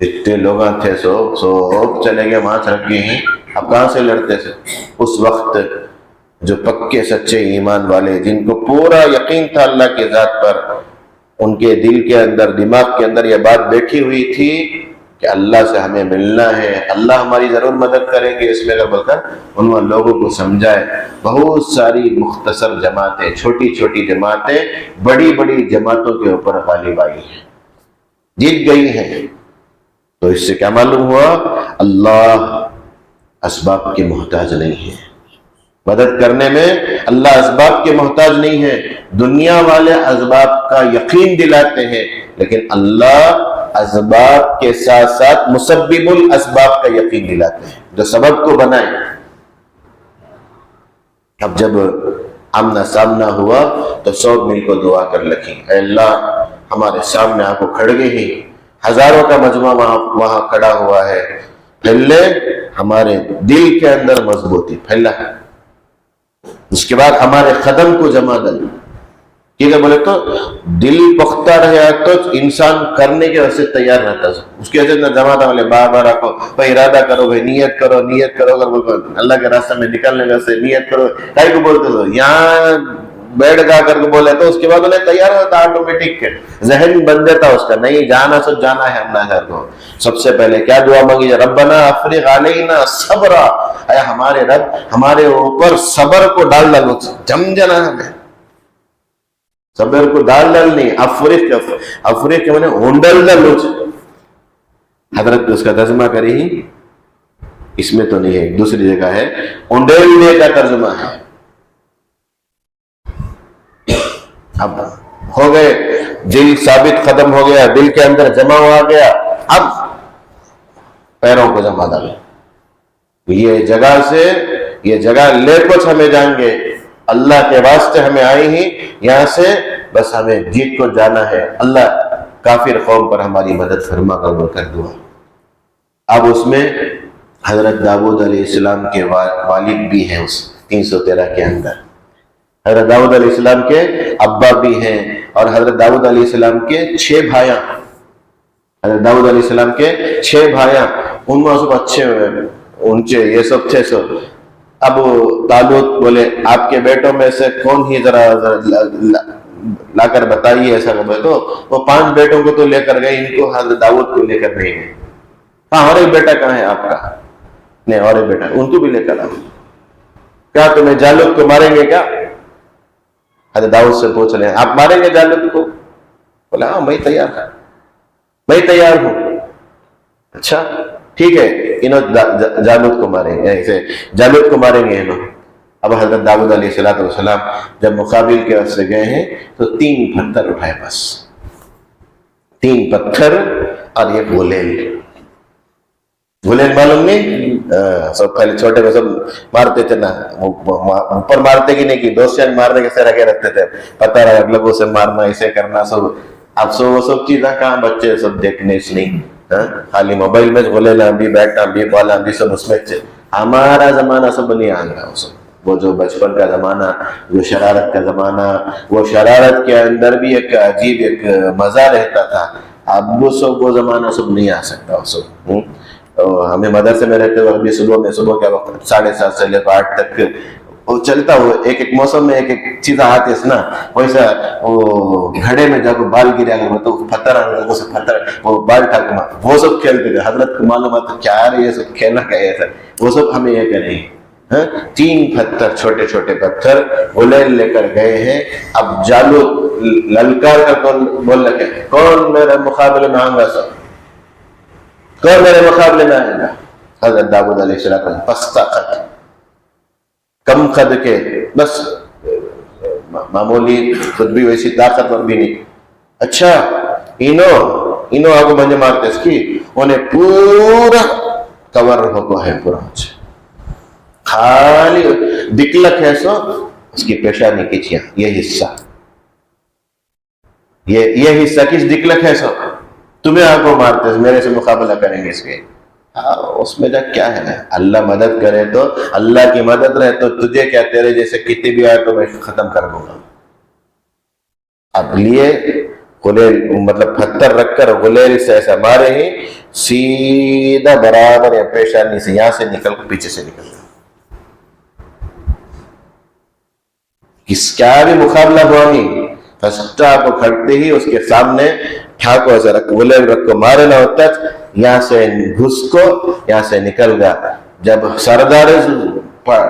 اتنے لوگ تھے سو چلے گئے وہاں رکھ گئے ہیں، اب کہاں سے لڑتے سے. اس وقت جو پکے سچے ایمان والے، جن کو پورا یقین تھا اللہ کے ذات پر، ان کے دل کے اندر، دماغ کے اندر یہ بات بیٹھی ہوئی تھی کہ اللہ سے ہمیں ملنا ہے، اللہ ہماری ضرور مدد کریں گے اس میں، اگر بول کر انہوں لوگوں کو سمجھائے. بہت ساری مختصر جماعتیں، چھوٹی چھوٹی جماعتیں بڑی بڑی جماعتوں کے اوپر غالب آئی ہیں، جیت گئی ہیں. تو اس سے کیا معلوم ہوا، اللہ اسباب کے محتاج نہیں ہے. مدد کرنے میں اللہ اسباب کے محتاج نہیں ہے. دنیا والے اسباب کا یقین دلاتے ہیں، لیکن اللہ اسباب کے ساتھ ساتھ مسبب الاسباب کا یقین دلاتے ہیں، جو سبب کو بنائے. اب جب آمنا سامنا ہوا تو سب مل کو دعا کر لکھی، اے اللہ ہمارے سامنے آپ کو کھڑے ہی ہزاروں کا مجموعہ وہاں کھڑا ہوا ہے، پھیلے ہمارے دل کے اندر مضبوطی پھیلا، اس کے بعد ہمارے قدم کو جما دل. ٹھیک ہے، بولے تو دل پختہ رہے تو انسان کرنے کے واسطے تیار رہتا ہے. اس کی وجہ سے جماعت والے بار بار آپ کو بھائی ارادہ کرو، بھائی نیت کرو، نیت کرو، اگر بولو اللہ کے راستہ میں نکلنے کا سے نیت کرو، کئی کو بولتے ہو یہاں بیٹھ گا کر کے بولے تو اس کے بعد انہیں تیار ہوتا آٹومیٹک ذہن بن دیتا اس کا، نہیں جانا سب جانا ہے اللہ گھر کو. سب سے پہلے کیا دعا مانگی، ربنا افرغ علینا صبرا، اے ہمارے رب ہمارے اوپر صبر کو ڈال ڈالو، جم جانا ہمیں صبر کو ڈال ڈالنی. افرغ کے معنی ہونڈل ڈالو. حضرت اس کا ترجمہ کری ہی اس میں تو نہیں ہے، دوسری جگہ ہے، اونڈیلنے کا ترجمہ ہے. اب ہو گئے، دل ثابت قدم ہو گیا، دل کے اندر جمع ہوا گیا. اب پیروں کو جمع ڈالے، یہ جگہ سے یہ جگہ لے کچھ ہمیں جائیں گے. اللہ کے واسطے ہمیں آئی ہی یہاں سے بس ہمیں جیت کو جانا ہے. اللہ کافر قوم پر ہماری مدد فرما قبول کر دعا. اب اس میں حضرت داؤد علیہ السلام کے والد بھی ہیں اس 313 کے اندر. حضرت داؤد علیہ السلام کے ابا بھی ہیں اور حضرت داؤد علیہ السلام کے 6 بھائیاں. حضرت داؤد علیہ السلام کے 6 بھائیاں, ان میں سب اچھے اونچے یہ سب تھے سب. اب طالوت بولے آپ کے بیٹوں میں سے کون ہی ذرا لا کر بتائیے ایسا کہ تو وہ 5 بیٹوں کو تو لے کر گئے, ان کو حضرت داؤد کو لے کر نہیں گئے. ہاں اور ایک بیٹا کہاں ہے آپ کا؟ نہیں اور ایک بیٹا, ان کو بھی لے کر آؤ. کیا تمہیں جالوت کو ماریں گے کیا؟ حضرت داؤد سے پوچھ رہے ہیں آپ ماریں گے جالوت کو؟ بولا ہاں میں تیار ہوں. اچھا ٹھیک ہے, انہوں جالوت کو ماریں گے, ایسے جالوت کو ماریں گے انہوں. اب حضرت داؤد علیہ السلام جب مقابل کے واسطے گئے ہیں تو 3 پتھر اٹھائے, بس 3 پتھر اور ایک گولیل. گولیل معلوم نہیں؟ سب پہلے چھوٹے میں سب مارتے تھے نا, اوپر مارتے کی نہیں کی, دوستیاں مارنے کے سے رکھے رکھتے تھے, پتہ رہا اگلوں سے مارنا ایسے کرنا سب. اب وہ سب چیزیں کہاں بچے سب دیکھنے سے نہیں, خالی موبائل میں گولیل بھی بیٹھنا بھی بالا بھی سب اس میں. ہمارا زمانہ سب نہیں آئے گا. وہ جو بچپن کا زمانہ, جو شرارت کا زمانہ, وہ شرارت کے اندر بھی ایک عجیب ایک مزہ رہتا تھا. اب وہ سب وہ زمانہ سب نہیں آ سکتا. وہ سب ہمیں مدرسے میں رہتے ہوئے ابھی صبح کے وقت 7:30 سے لے کر 8 تک وہ چلتا ہو, ایک ایک موسم میں ایک ایک چیز آتی ہے نا. ویسا وہ گھڑے میں جب بال گرا گیا تو پتھر وہ بال ٹھاکما وہ سب کھیلتے تھے. حضرت کو معلوم آتا کیا رہے یہ سب کھیلنا کیا ہے, وہ سب ہمیں یہ کریں. 3 پتھر چھوٹے چھوٹے پتھر گولیل لے کر گئے ہیں. اب جالوت للکار کر بول لگے کون میرے مقابلے میں آئے گا, سب کون میرے مقابلے میں آئے گا؟ حضرت داؤد علیہ السلام پستہ قد, کم قد کے, بس معمولی, خود بھی ویسی طاقتور بھی نہیں. اچھا انہوں آگو منجے مارتے اس کی, انہیں پورا کور ہو ہے پورا, خالی دکلک ہے سو اس کی پیشانی کیچیاں, یہ حصہ یہ حصہ کس دکلک ہے سو تمہیں آنکھوں مارتے میرے سے مقابلہ کریں گے اس کے. اس میں جا کیا ہے, اللہ مدد کرے تو اللہ کی مدد رہے تو تجھے کیا, تیرے جیسے کتنی بھی آئے تو میں ختم کر دوں گا. اب لیے غلیل مطلب پتھر رکھ کر غلیل سے ایسا مارے ہی سیدھا برابر یا پیشانی سے یہاں سے نکل کر پیچھے سے نکل گیا. کس کیا بھی مقابلہ ہوا نہیں, فسٹا کو کھڑتے ہی اس کے سامنے ٹھاکو ایسا رکھ غلیل رکھ کو مارے نہ ہوتا, یہاں سے گھس کو یہاں سے نکل گیا. جب سردار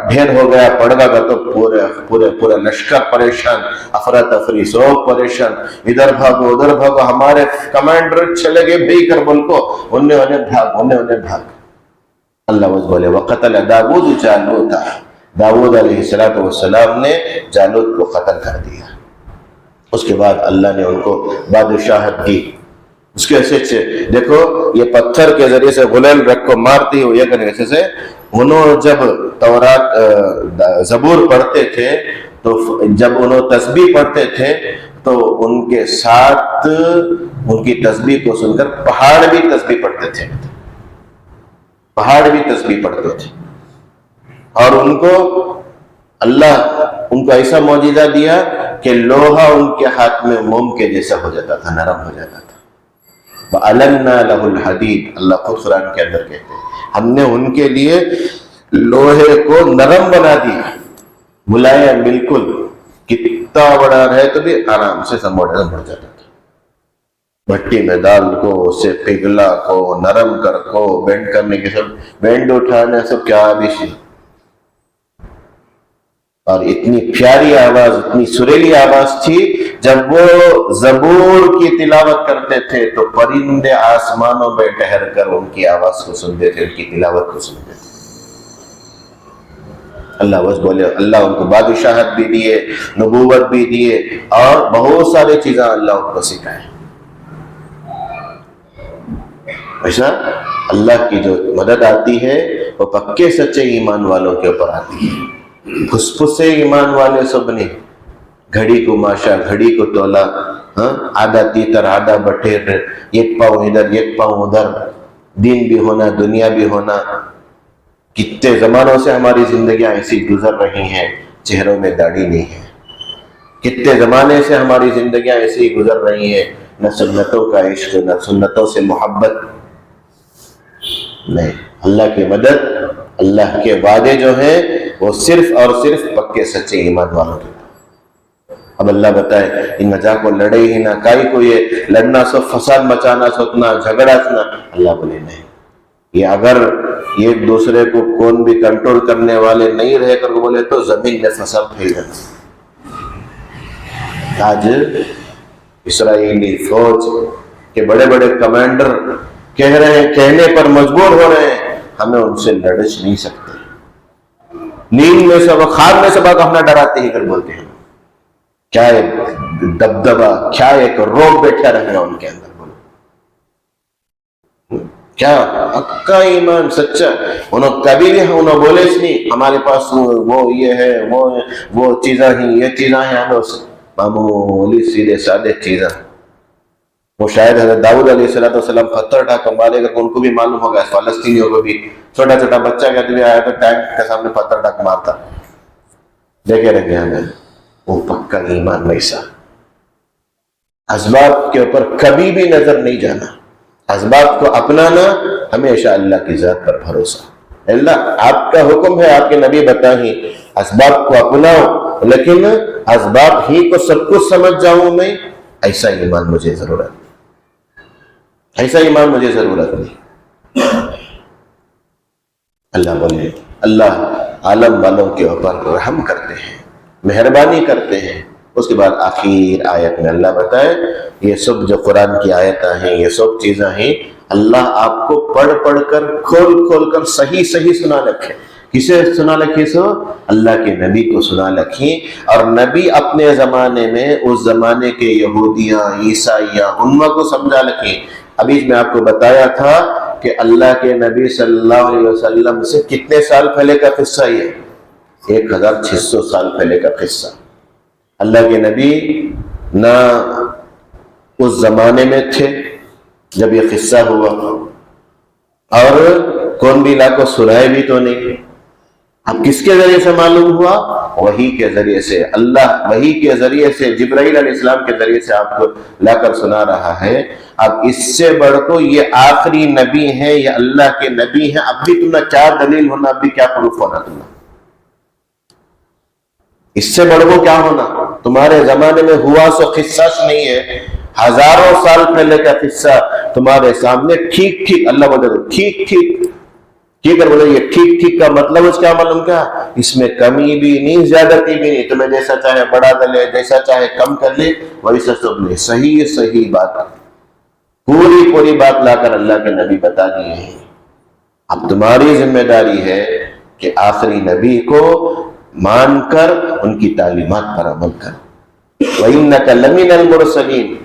ڈھیر ہو گیا پڑ گا تو پورے لشکر پریشان, افراتفری سب پریشان, ادھر بھاگو ادھر بھاگو. ہمارے کمانڈر چلے گئے بے کر بول کو انہیں بھاگ. اللہ بولے وقتل داؤد جالوت, داؤد علیہ السلام نے جالوت کو قتل کر دیا. اس کے بعد اللہ نے ان کو بادشاہت دی. اس کے ایسے دیکھو یہ پتھر کے ذریعے سے غلیل رکھ کو مارتی ہو, یہ کرنے ایسے سے انہوں جب تورات زبور پڑھتے تھے تو جب انہوں تسبیح پڑھتے تھے تو ان کے ساتھ ان کی تسبیح کو سن کر پہاڑ بھی تسبیح پڑھتے تھے, پہاڑ بھی تسبیح پڑھتے تھے. اور ان کو اللہ ان کو ایسا معجزہ دیا کہ لوہا ان کے ہاتھ میں موم کے جیسا ہو جاتا تھا, نرم ہو جاتا تھا. وَأَلَنَّا لَهُ الْحَدِيدِ, اللہ خود قرآن کے اندر کہتے ہیں ہم نے ان کے لیے لوہے کو نرم بنا دیا, ملائم بالکل, کتنا بڑا رہے تو بھی آرام سے سمجھ جاتا تھا. بھٹی میں ڈال کو اسے پگھلا کو نرم کر کو بینڈ کرنے کے سب بینڈ اٹھانے سب کیا بھی سی. اور اتنی پیاری آواز, اتنی سریلی آواز تھی, جب وہ زبور کی تلاوت کرتے تھے تو پرندے آسمانوں میں ٹہر کر ان کی آواز کو سنتے تھے, ان کی تلاوت کو سنتے تھے. اللہ بس بولے اللہ ان کو بادشاہت بھی دیے, نبوت بھی دیے, اور بہت سارے چیزیں اللہ ان کو سکھائے. ایسا اللہ کی جو مدد آتی ہے وہ پکے سچے ایمان والوں کے اوپر آتی ہے. پھس پھس سے ایمان والے سب نے گھڑی کو ماشا، گھڑی کو تولا، آدھا تیتر آدھا بٹیر، ایک پاؤں ادھر ایک پاؤں ادھر، دین بھی ہونا دنیا بھی ہونا۔ کتنے زمانوں سے ہماری زندگیاں ایسی گزر رہی ہیں، چہروں میں داڑھی نہیں ہے۔ کتنے زمانے سے ہماری زندگیاں ایسی گزر رہی ہیں، نہ سنتوں کا عشق، نہ سنتوں سے محبت، نہیں۔ اللہ کی مدد، اللہ کے وعدے جو ہیں وہ صرف اور صرف پکے سچے ایمان والوں کے۔ اب اللہ بتائے ان مجا کو لڑے ہی نہ، کائی کو یہ لڑنا سو فساد مچانا سوتنا جھگڑا سنا۔ اللہ بولے نہیں، یہ اگر ایک دوسرے کو کون بھی کنٹرول کرنے والے نہیں رہے کر بولے تو زمین میں فساد پھیل جاتا۔ آج اسرائیلی فوج کے بڑے بڑے کمانڈر کہہ رہے ہیں، کہنے پر مجبور ہو رہے ہیں، ہمیں ان سے لڑچ نہیں سکتے۔ نیند میں سے خواب میں سے بات اپنا ڈراتے ہی کر بولتے ہیں، کیا ایک دبدبا، کیا ایک روب بیٹھا رہے گا ان کے اندر، بولو کیا پکا ایمان سچا۔ انہوں کبھی بھی انہوں بولے نہیں ہمارے پاس وہ یہ ہے وہ چیزاں ہیں، یہ چیزاں ہیں، ہمیں معمولی سیدھے سادے چیزاں۔ وہ شاید حضرت داؤد علیہ السلام پتھر اٹھا کر مارے گا، ان کو بھی معلوم ہوگا، فلسطینیوں کو بھی، چھوٹا چھوٹا بچہ کہتے بھی آیا تو ٹینک کے سامنے پتھر اٹھا کر مارتا، دیکھے رہے ہمیں۔ وہ پکا ایمان ویسا، اسباب کے اوپر کبھی بھی نظر نہیں جانا، اسباب کو اپنانا، ہمیشہ اللہ کی ذات پر بھروسہ۔ اللہ آپ کا حکم ہے، آپ کے نبی بتائیں اسباب کو اپناؤ، لیکن اسباب ہی کو سب کچھ سمجھ جاؤں میں، ایسا ایمان مجھے ضرورت نہیں، ایسا ایمان مجھے ضرورت نہیں۔ اللہ بولے، اللہ عالم والوں کے اوپر رحم کرتے ہیں، مہربانی کرتے ہیں۔ اس کے بعد آخر آیت میں اللہ بتائے یہ سب جو قرآن کی آیتیں ہیں، یہ سب چیزیں ہیں، اللہ آپ کو پڑھ پڑھ کر کھول کھول کر صحیح صحیح سنا رکھے۔ کسے سنا رکھے؟ سو اللہ کے نبی کو سنا رکھیں، اور نبی اپنے زمانے میں اس زمانے کے یہودیاں عیسائیاں ان کو سمجھا رکھیں۔ ابھی میں آپ کو بتایا تھا کہ اللہ کے نبی صلی اللہ علیہ وسلم سے کتنے سال پہلے کا قصہ یہ؟ 1600 سال پہلے کا قصہ۔ اللہ کے نبی نہ اس زمانے میں تھے جب یہ قصہ ہوا، اور کون بھی لا کو سنائے بھی تو نہیں۔ اب کس کے ذریعے سے معلوم ہوا؟ وحی کے ذریعے سے۔ اللہ وحی کے ذریعے سے، جبرائیل علیہ السلام کے ذریعے سے آپ کو لا کر سنا رہا ہے۔ اب اس سے بڑھ کو یہ آخری نبی ہیں، یہ اللہ کے نبی ہیں، اب بھی تمہیں کیا دلیل ہونا، اب بھی کیا پروف ہونا تمہیں؟ اس سے بڑھ کو کیا ہونا؟ تمہارے زمانے میں ہوا سو قصہ نہیں ہے، ہزاروں سال پہلے کا قصہ تمہارے سامنے ٹھیک ٹھیک اللہ بولے ٹھیک ٹھیک ٹھیک ہے، بولے یہ ٹھیک ٹھیک کا مطلب اس کا معلوم کیا؟ اس میں کمی بھی نہیں زیادتی بھی نہیں، تمہیں جیسا چاہے بڑھا کر لے، جیسا چاہے کم کر لے، ویسا سب نہیں، صحیح صحیح بات، پوری بات لا کر اللہ کے نبی بتا دیے ہیں۔ اب تمہاری ذمہ داری ہے کہ آخری نبی کو مان کر ان کی تعلیمات پر عمل کر۔ وَإِنَّكَ لَمِنَ الْمُرْسَلِينَ،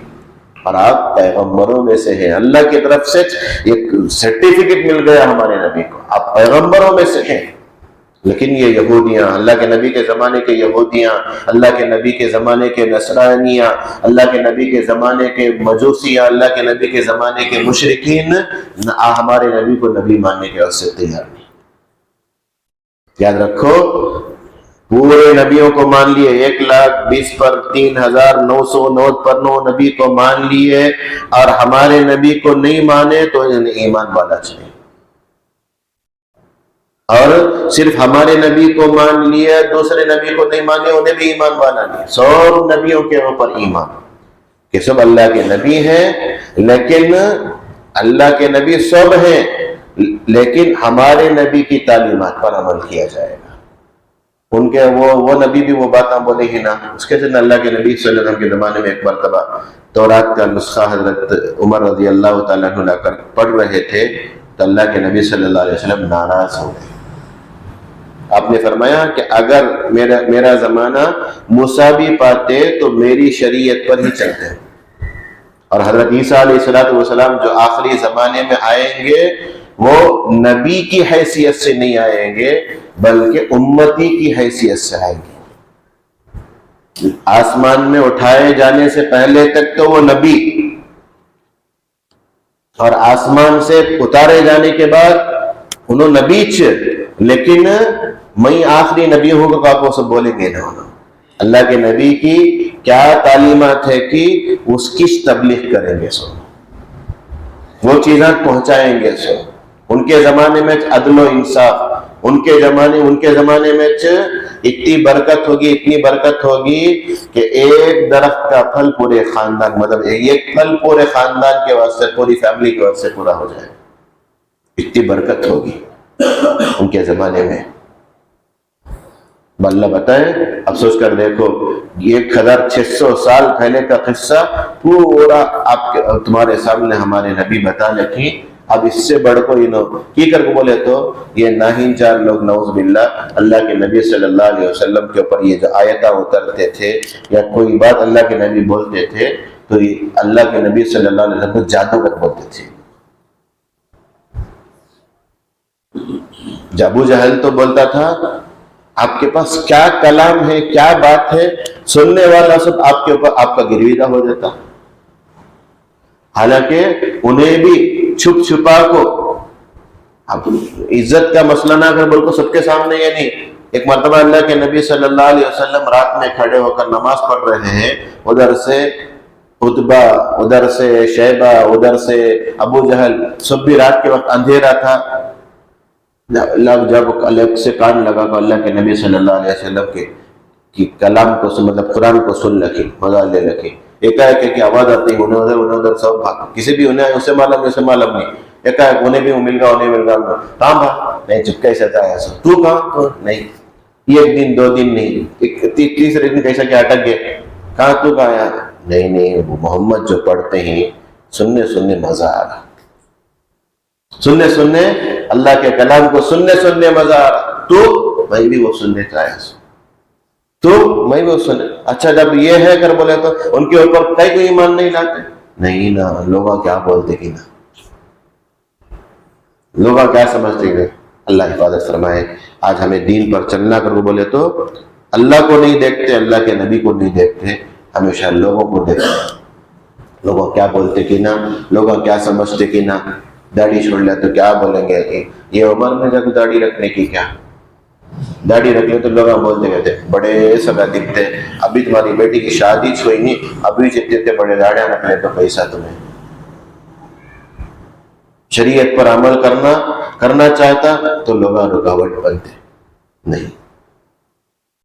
اور آپ پیغمبروں میں سے ہیں۔ اللہ کی طرف سے ایک سرٹیفکیٹ مل گیا ہمارے نبی کو، آپ پیغمبروں میں سے ہیں۔ لیکن یہ یہودیاں، اللہ کے نبی کے زمانے کے یہودیاں، اللہ کے نبی کے زمانے کے نصرانیاں، اللہ کے نبی کے زمانے کے مجوسیاں، اللہ کے نبی کے زمانے کے مشرکین ہمارے نبی کو نبی ماننے کے واسطے تیار نہیں۔ یاد رکھو، پورے نبیوں کو مان لیے، 1,20,000 پر 3,909 پر 9 نبی کو مان لیے، اور ہمارے نبی کو نہیں مانے تو ایمان والا چاہیے۔ اور صرف ہمارے نبی کو مان لیے، دوسرے نبی کو نہیں مانے، انہیں بھی ایمان والا نہیں۔ سب نبیوں کے اوپر ایمان کہ سب اللہ کے نبی ہیں، لیکن اللہ کے نبی سب ہیں، لیکن ہمارے نبی کی تعلیمات پر عمل کیا جائے گا۔ ان کے وہ نبی بھی وہ باتیں بولے ہی نہ۔ اس کے ساتھ اللہ کے نبی صلی اللہ علیہ وسلم کے زمانے میں ایک مرتبہ تورات کا نسخہ حضرت عمر رضی اللہ تعالیٰ عنہ لا کر پڑھ رہے تھے تو اللہ کے نبی صلی اللہ علیہ وسلم ناراض ہو گئے۔ آپ نے فرمایا کہ اگر میرا زمانہ موسیٰ بھی پاتے تو میری شریعت پر ہی چلتے، اور حضرت عیسیٰ علیہ السلام جو آخری زمانے میں آئیں گے وہ نبی کی حیثیت سے نہیں آئیں گے، بلکہ امتی کی حیثیت سے آئیں گے۔ آسمان میں اٹھائے جانے سے پہلے تک تو وہ نبی، اور آسمان سے اتارے جانے کے بعد انہوں نبی لیکن میں آخری نبی ہوں گا، آپ وہ سب بولیں گے نا۔ اللہ کے نبی کی کیا تعلیمات ہے کہ اس کی تبلیغ کریں گے، سو وہ چیزیں پہنچائیں گے، سو ان کے زمانے میں عدل و انصاف، ان کے زمانے میں اتنی برکت ہوگی کہ ایک درخت کا پھل پورے خاندان، مطلب ایک پھل پورے خاندان کے واسطے، پوری فیملی کے واسطے پورا ہو جائے، اتنی برکت ہوگی ان کے زمانے میں۔ اللہ بتائیں، افسوس کر دیکھو، 1600 سال پہلے کا قصہ پورا تمہارے سامنے ہمارے نبی بتا لکھی، اب اس سے بڑھ کوئی نو کی کر کو بولے تو یہ ناہین چار لوگ نعوذ باللہ اللہ کے نبی صلی اللہ علیہ وسلم کے اوپر یہ جو آیتیں اترتے تھے یا کوئی بات اللہ کے نبی بولتے تھے تو یہ اللہ کے نبی صلی اللہ علیہ وسلم کو جادوگر بولتے تھے۔ ابو جہل تو بولتا تھا آپ کے پاس کیا کلام ہے، کیا بات ہے، سننے والا سب آپ کے اوپر آپ کا گرویدہ ہو جاتا۔ حالانکہ انہیں بھی چھپ چھپا کو، اب عزت کا مسئلہ نہ کر بول کو سب کے سامنے، یعنی ایک مرتبہ اللہ کے نبی صلی اللہ علیہ وسلم رات میں کھڑے ہو کر نماز پڑھ رہے ہیں، ادھر سے عتبہ، ادھر سے شیبہ، ادھر سے ابو جہل، سب بھی رات کے وقت اندھیرا تھا۔ جب الگ سے کان لگا تو اللہ کے نبی صلی اللہ علیہ وسلم کے کلام کو مطلب قرآن کو سن لکھی، مزہ لے لکھی، ایک کہ آواز آتی ہے ادھر سب بھاگ، کسی بھی انہیں اسے معلوم نہیں، ایک انہیں بھی مل گا کہاں بھاگ نہیں، چپکے سے تھا ایسا، تو کہاں تو نہیں، ایک دن دو دن نہیں، تیسرے دن کیسا کیا اٹک گئے، کہاں تو کہاں نہیں، وہ محمد جو پڑھتے ہیں سننے مزہ آ رہا، سننے اللہ کے کلام کو سننے مزہ آ رہا، تو میں بھی وہ سننے چاہیا تو میں بھی وہ سنے۔ اچھا جب یہ ہے کر بولے تو ان کے اوپر کوئی ایمان نہیں لاتے، نہیں نا، لوگا کیا بولتے کہ نا، لوگا کیا سمجھتے کہ، اللہ حفاظت فرمائے۔ آج ہمیں دین پر چلنا کر بولے تو اللہ کو نہیں دیکھتے، اللہ کے نبی کو نہیں دیکھتے، ہمیشہ لوگوں کو دیکھتے، لوگوں کیا بولتے کہ نا، لوگوں کیا سمجھتے کہ نا، داڑھی چھوڑ لے تو کیا بولیں گے کہ یہ عمر میں جب داڑھی رکھنے کی، کیا داڑھی رکھ لے تو لوگ بولتے کہتے بڑے سگا دکھتے، ابھی تمہاری بیٹی کی شادی چھوئی نہیں، ابھی جتنے بڑے داڑیاں رکھ لے تو پیسہ تمہیں۔ شریعت پر عمل کرنا چاہتا تو لوگ رکاوٹ بنتے، نہیں،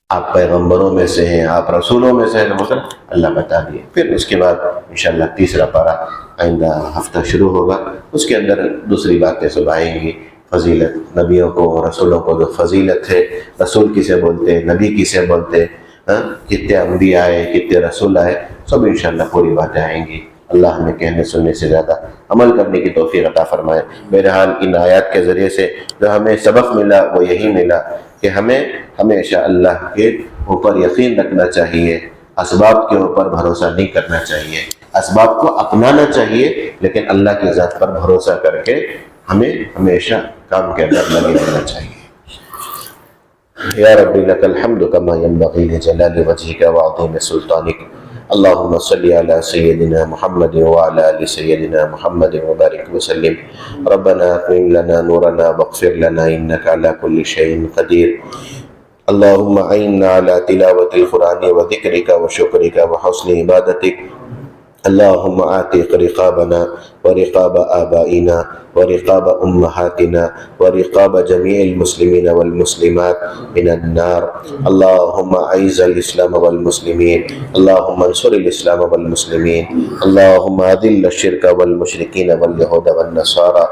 آپ پیغمبروں میں سے ہیں، آپ رسولوں میں سے ہیں، اللہ بتا دیے۔ پھر اس کے بعد انشاءاللہ تیسرا پارہ آئندہ ہفتہ شروع ہوگا، اس کے اندر دوسری باتیں سب آئیں گی، فضیلت، نبیوں کو رسولوں کو جو فضیلت ہے، رسول کسے بولتے، نبی کسے بولتے، کتنے انبیاء آئے، کتنے رسول آئے، سب انشاءاللہ پوری باتیں آئیں گی۔ اللہ ہمیں کہنے سننے سے زیادہ عمل کرنے کی توفیق عطا فرمائے۔ بہرحال ان آیات کے ذریعے سے جو ہمیں سبق ملا وہ یہی ملا کہ ہمیں ہمیشہ اللہ کے اوپر یقین رکھنا چاہیے، اسباب کے اوپر بھروسہ نہیں کرنا چاہیے، اسباب کو اپنانا چاہیے، لیکن اللہ کی ذات پر بھروسہ کر کے ہمیں ہمیشہ کام کے اندر لگے رہنا چاہیے۔ یا رب لک الحمد کما ینبغی لجلال وجہک وعظیم سلطانک، اللہم صلی علی سیدنا محمد وعلی آل سیدنا محمد وبارک وسلم۔ ربنا اتمم لنا نورنا واغفر لنا انک علی کل شیء قدیر۔ اللہم اعنا علی تلاوت القرآن وذکرک وشکرک وحسن عبادتک۔ اللہم اعتق رقابنا ورقاب آبائنا ورقاب امہاتنا ورقاب جمیع المسلمین والمسلمات من النار۔ اللہم اعز الاسلام والمسلمین، اللہم انصر الاسلام والمسلمین، اللہم اذل الشرک والمشرکین والیہود والنصارى۔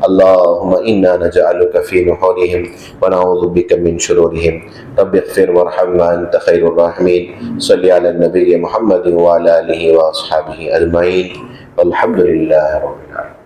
اللہم انا نجعلک فی نحورہم ونعوذ بک من شرورہم۔ رب اغفر وارحمنا انت خیر الراحمین۔ صلی علی النبی محمد وعلی آلہ واصحابہ اجمعین، والحمد للہ رب العالمین۔